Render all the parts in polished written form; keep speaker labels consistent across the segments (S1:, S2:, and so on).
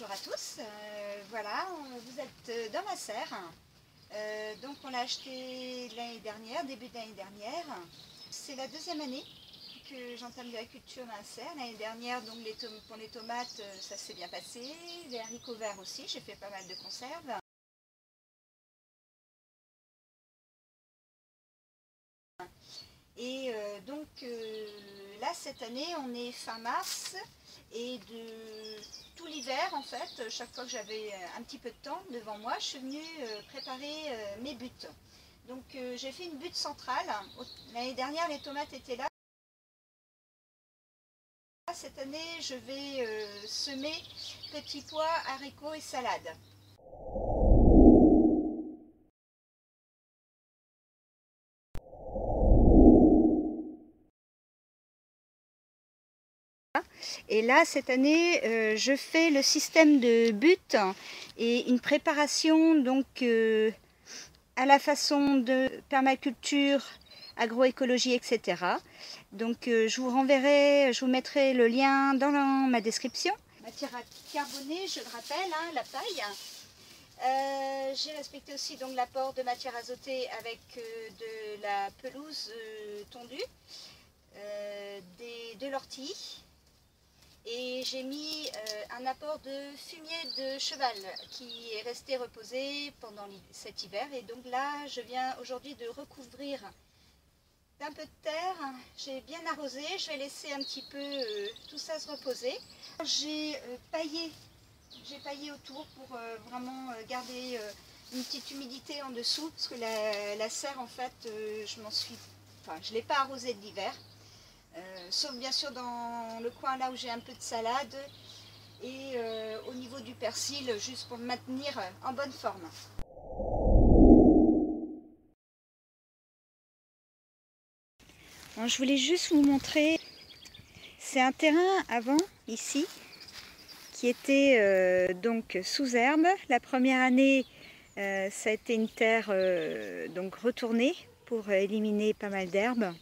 S1: Bonjour à tous, voilà, vous êtes dans ma serre. Donc on l'a acheté l'année dernière, début de l'année dernière. C'est la deuxième année que j'entame l'agriculture dans la serre. L'année dernière, donc pour les tomates, ça s'est bien passé. Les haricots verts aussi, j'ai fait pas mal de conserves. Et là, cette année, on est fin mars et de tout l'hiver, en fait, chaque fois que j'avais un petit peu de temps devant moi, je suis venue préparer mes buttes. Donc j'ai fait une butte centrale. L'année dernière, les tomates étaient là. Cette année, je vais semer petits pois, haricots et salades. Et là, cette année, je fais le système de butte et une préparation donc à la façon de permaculture, agroécologie, etc. Donc je vous renverrai, je vous mettrai le lien dans ma description. Matière à carboner, je le rappelle, hein, la paille. J'ai respecté aussi donc l'apport de matière azotée avec de la pelouse tondue, de l'ortie. Et j'ai mis un apport de fumier de cheval qui est resté reposé pendant cet hiver. Et donc là, je viens aujourd'hui de recouvrir d'un peu de terre. J'ai bien arrosé. Je vais laisser un petit peu tout ça se reposer. J'ai paillé autour pour vraiment garder une petite humidité en dessous. Parce que la serre, en fait, je ne l'ai pas arrosée de l'hiver. Sauf bien sûr dans le coin là où j'ai un peu de salade et au niveau du persil, juste pour me maintenir en bonne forme. Alors, je voulais juste vous montrer, c'est un terrain avant ici qui était donc sous herbe. La première année ça a été une terre donc retournée pour éliminer pas mal d'herbes.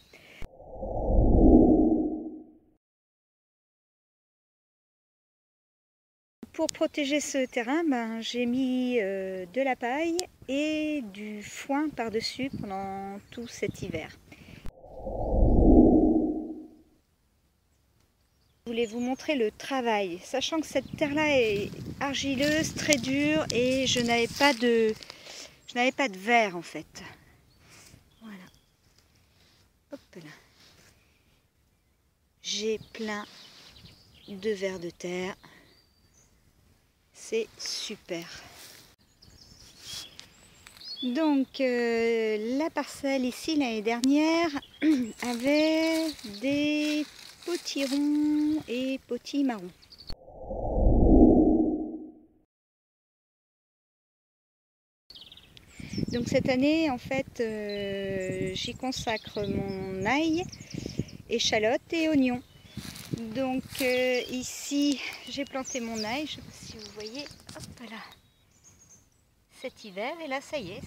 S1: Pour protéger ce terrain, j'ai mis de la paille et du foin par-dessus pendant tout cet hiver. Je voulais vous montrer le travail, sachant que cette terre-là est argileuse, très dure, et je n'avais pas de verre en fait. Voilà. Hop là. J'ai plein de vers de terre. C'est super. Donc la parcelle ici l'année dernière avait des potirons et potimarrons. Donc cette année en fait j'y consacre mon ail, échalote et oignon. Donc ici j'ai planté mon ail, je ne sais pas si vous voyez, hop là, cet hiver, et là ça y est,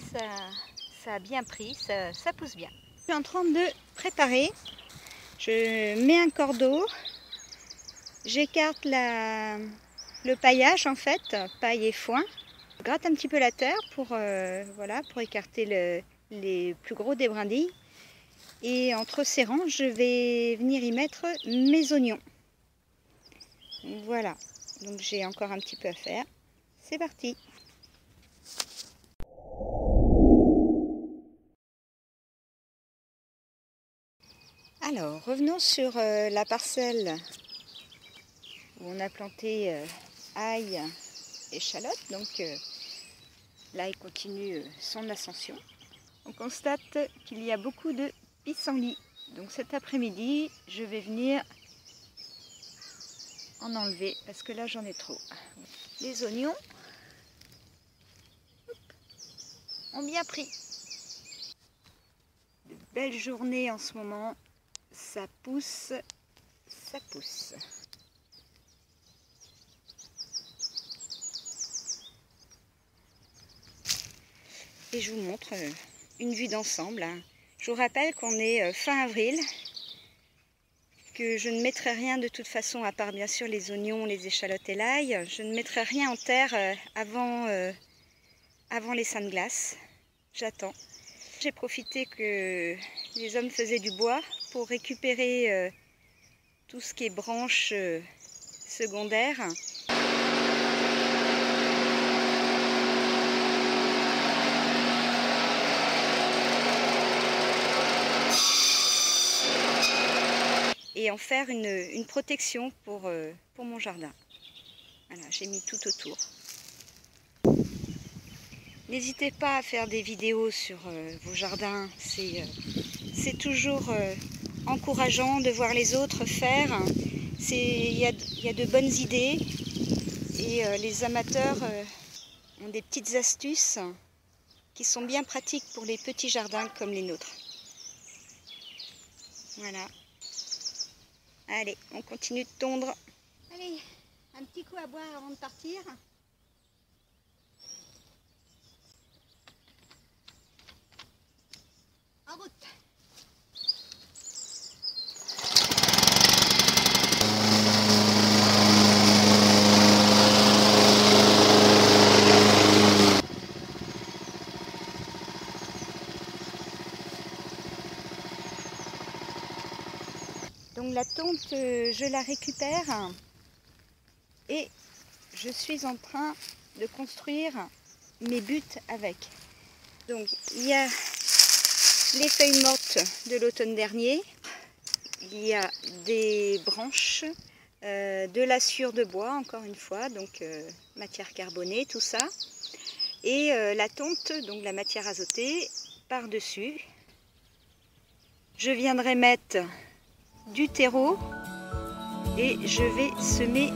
S1: ça a bien pris, ça pousse bien. Je suis en train de préparer, je mets un cordeau, j'écarte le paillage en fait, paille et foin. Je gratte un petit peu la terre pour, voilà, pour écarter les plus gros des brindilles. Et entre ces rangs, je vais venir y mettre mes oignons. Voilà, donc j'ai encore un petit peu à faire. C'est parti! Alors, revenons sur la parcelle où on a planté ail, échalote. Donc l'ail continue son ascension. On constate qu'il y a beaucoup de pissenlits. Donc cet après-midi, je vais venir en enlever parce que là j'en ai trop. Les oignons ont bien pris. De belles journées en ce moment, ça pousse, ça pousse. Et je vous montre une vue d'ensemble. Je vous rappelle qu'on est fin avril. que je ne mettrai rien de toute façon, à part bien sûr les oignons, les échalotes et l'ail. Je ne mettrai rien en terre avant les seins de glace. J'attends. J'ai profité que les hommes faisaient du bois pour récupérer tout ce qui est branches secondaires. Et en faire une protection pour mon jardin. Voilà, j'ai mis tout autour. N'hésitez pas à faire des vidéos sur vos jardins. C'est toujours encourageant de voir les autres faire. Il y a de bonnes idées et les amateurs ont des petites astuces qui sont bien pratiques pour les petits jardins comme les nôtres. Voilà. Allez, on continue de tondre. Allez, un petit coup à boire avant de partir. En route. Donc la tonte, je la récupère et je suis en train de construire mes buttes avec. Donc il y a les feuilles mortes de l'automne dernier, il y a des branches, de la sciure de bois encore une fois, donc matière carbonée, tout ça, et la tonte, donc la matière azotée, par-dessus. Je viendrai mettre du terreau et je vais semer